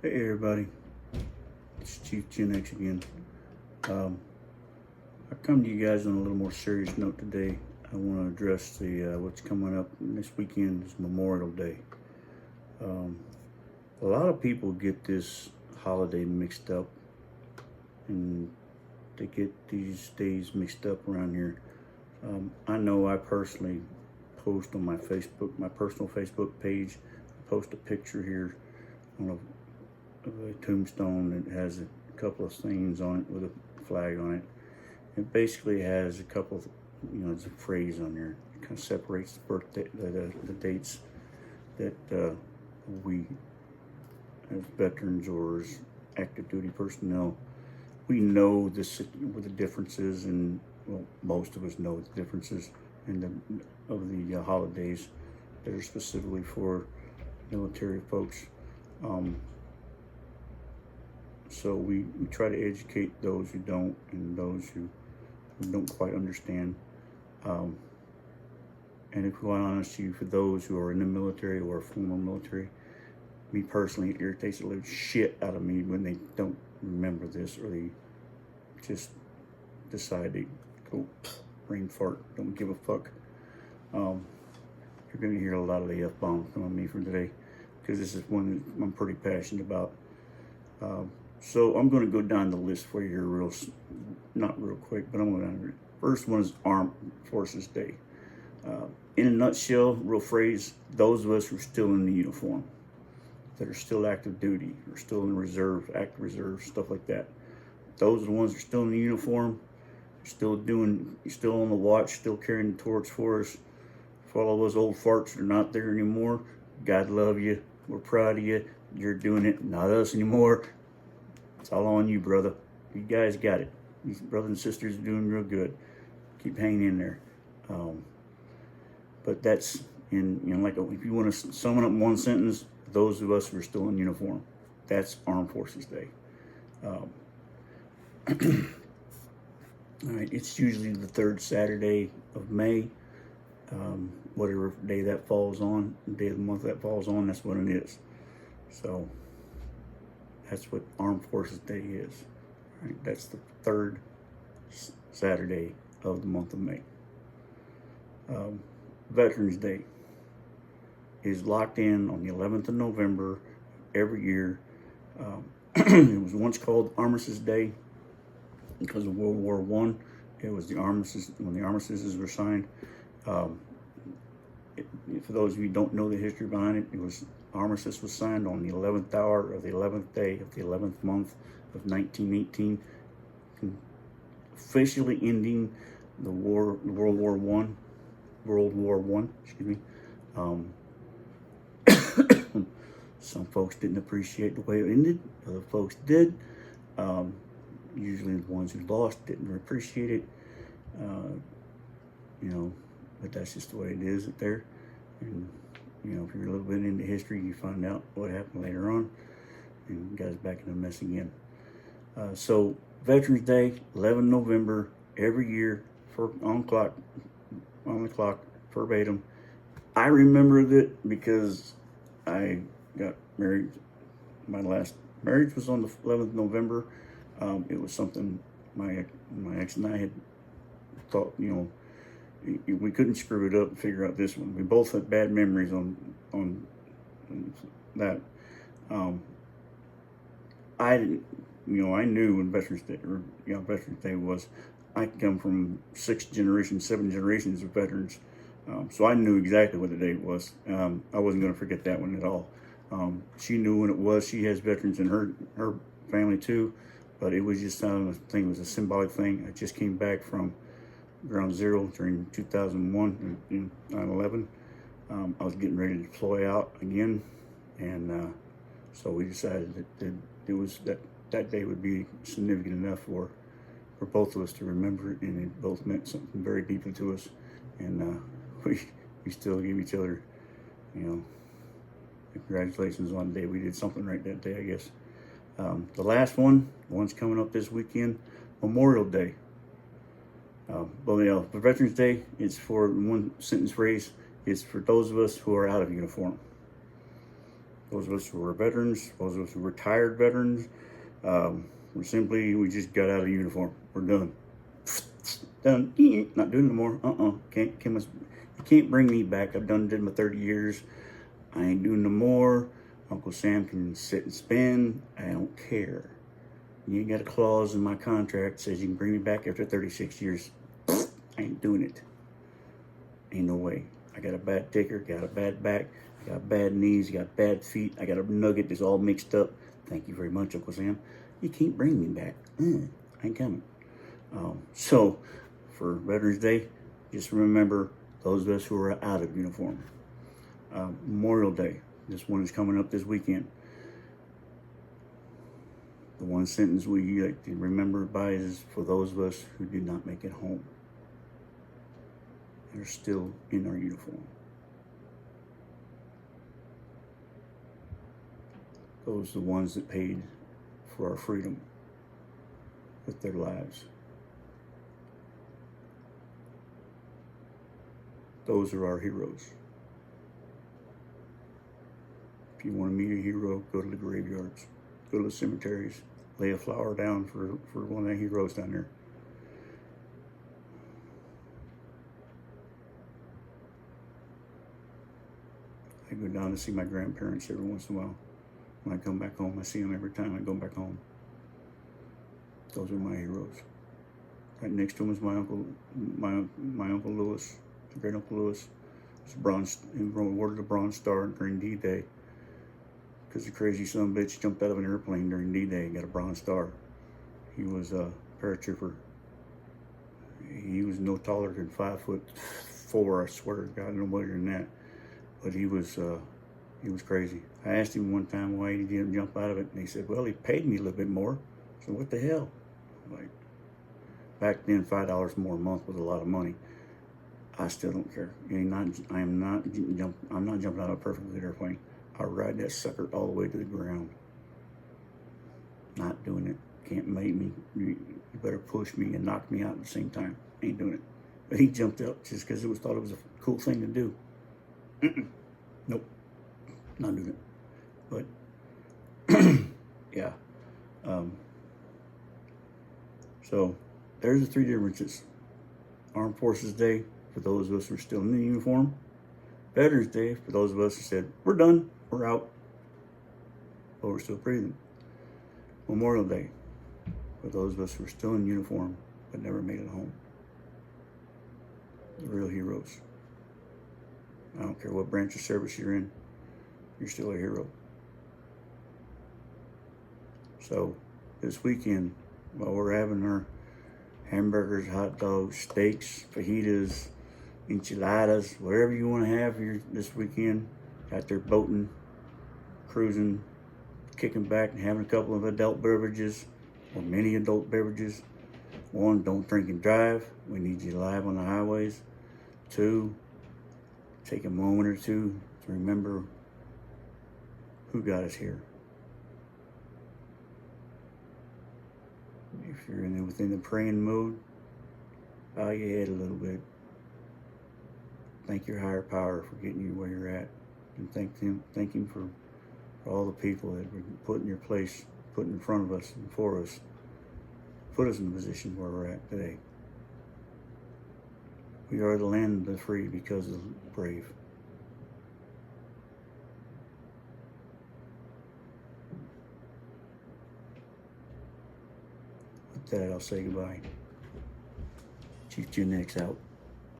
Hey everybody, it's Chief Gen X again. Um, I come to you guys on a little more serious note today. I want to address the what's coming up this weekend is Memorial Day. Um, a lot of people get this holiday mixed up, and they get these days mixed up around here. I know I personally post on my Facebook, my personal Facebook page, post a picture here on a tombstone that has a couple of things on it with a flag on it. It basically has a couple of, there's a phrase on there. It kind of separates the birthday, the dates that we, as veterans or as active duty personnel, we know this what the differences, and well, most of us know the differences in the holidays that are specifically for military folks. So we try to educate those who don't and those who don't quite understand. And if we're honest, for those who are in the military or former military, me personally, it irritates the living shit out of me when they don't remember this, or they just decide to go brain fart, don't give a fuck. You're going to hear a lot of the F-bombs from me from today, because this is one that I'm pretty passionate about. So I'm going to go down the list for you here not real quick, but I'm going to. First one is Armed Forces Day. In a nutshell, real phrase, those of us who are still in the uniform, that are still active duty, or still in the reserve, active reserve, stuff like that. Those are the ones that are still in the uniform, still on the watch, still carrying the torch for us. For all those old farts that are not there anymore, God love you. We're proud of you. You're doing it, not us anymore. It's all on you, brother. You guys got it. These brothers and sisters are doing real good. Keep hanging in there. But that's like if you want to sum it up in one sentence, those of us who are still in uniform, that's Armed Forces Day. All right, it's usually the third Saturday of May. Whatever day that falls on, day of the month that falls on, that's what it is. So that's what Armed Forces Day is. All right, that's the third Saturday of the month of May. Veterans Day is locked in on the 11th of November every year. It was once called Armistice Day because of World War I. It was the armistice, when the armistices were signed. For those of you who don't know the history behind it, armistice was signed on the 11th hour of the 11th day of the 11th month of 1918, officially ending the war, World War One. Excuse me. Some folks didn't appreciate the way it ended. Other folks did. Usually the ones who lost didn't appreciate it. But that's just the way it is there. And if you're a little bit into history, you find out what happened later on, and you guys back in the mess again. So Veterans Day, 11 November, every year, on the clock, verbatim. I remembered it because I got married. My last marriage was on the 11th of November. It was something my ex and I had thought, we couldn't screw it up and figure out this one. We both had bad memories on that. I didn't, I knew when Veterans Day was. I come from 7 generations of veterans, so I knew exactly what the day was. I wasn't going to forget that one at all. She knew when it was. She has veterans in her family too, but it was just a thing. It was a symbolic thing. I just came back from Ground Zero during 2001 and 9/11. I was getting ready to deploy out again, and so we decided that it was that day would be significant enough for both of us to remember it, and it both meant something very deeply to us, and we still give each other, congratulations on the day. We did something right that day, I guess. The last one's coming up this weekend, Memorial Day. For Veterans Day, it's for one sentence phrase. It's for those of us who are out of uniform. Those of us who are veterans, those of us who are retired veterans, we just got out of uniform. We're done. Done. Not doing it no more. You can't bring me back. Did my 30 years. I ain't doing no more. Uncle Sam can sit and spin. I don't care. You ain't got a clause in my contract that says you can bring me back after 36 years. I ain't doing it. Ain't no way. I got a bad ticker, got a bad back, I got bad knees, got bad feet, I got a nugget that's all mixed up. Thank you very much, Uncle Sam. You can't bring me back. I ain't coming. So, for Veterans Day, just remember those of us who are out of uniform. Memorial Day, this one is coming up this weekend. The one sentence we like to remember by is for those of us who did not make it home. They're still in our uniform. Those are the ones that paid for our freedom with their lives. Those are our heroes. If you want to meet a hero, go to the graveyards, go to the cemeteries, lay a flower down for one of the heroes down there. I go down to see my grandparents every once in a while. When I come back home, I see them every time I go back home. Those are my heroes. Right next to him is my uncle Lewis, great Uncle Lewis. He awarded a Bronze Star during D-Day because the crazy son of a bitch jumped out of an airplane during D-Day and got a Bronze Star. He was a paratrooper. He was no taller than 5'4", I swear to God, no bigger than that. But he was crazy. I asked him one time why he didn't jump out of it, and he said, well, he paid me a little bit more. So what the hell? Like, back then, $5 more a month was a lot of money. I still don't care. I'm not jumping out of a perfectly good airplane. I'll ride that sucker all the way to the ground. Not doing it. Can't make me. You better push me and knock me out at the same time. Ain't doing it. But he jumped out just because thought it was a cool thing to do. Nope. Not doing it. But yeah. So there's the three differences. Armed Forces Day for those of us who are still in the uniform. Veterans Day for those of us who said, we're done, we're out, but we're still breathing. Memorial Day for those of us who are still in uniform but never made it home. The real heroes. I don't care what branch of service you're in, you're still a hero. So this weekend, while we're having our hamburgers, hot dogs, steaks, fajitas, enchiladas, whatever you want to have here this weekend, out there boating, cruising, kicking back and having a couple of adult beverages or many adult beverages. 1, don't drink and drive. We need you alive on the highways. 2, take a moment or two to remember who got us here. If you're within the praying mode, bow your head a little bit. Thank your higher power for getting you where you're at, and thank him for all the people that were put in your place, put in front of us and for us, put us in the position where we're at today. We are the land of the free because of the brave. With that, I'll say goodbye. Chief Gen X out.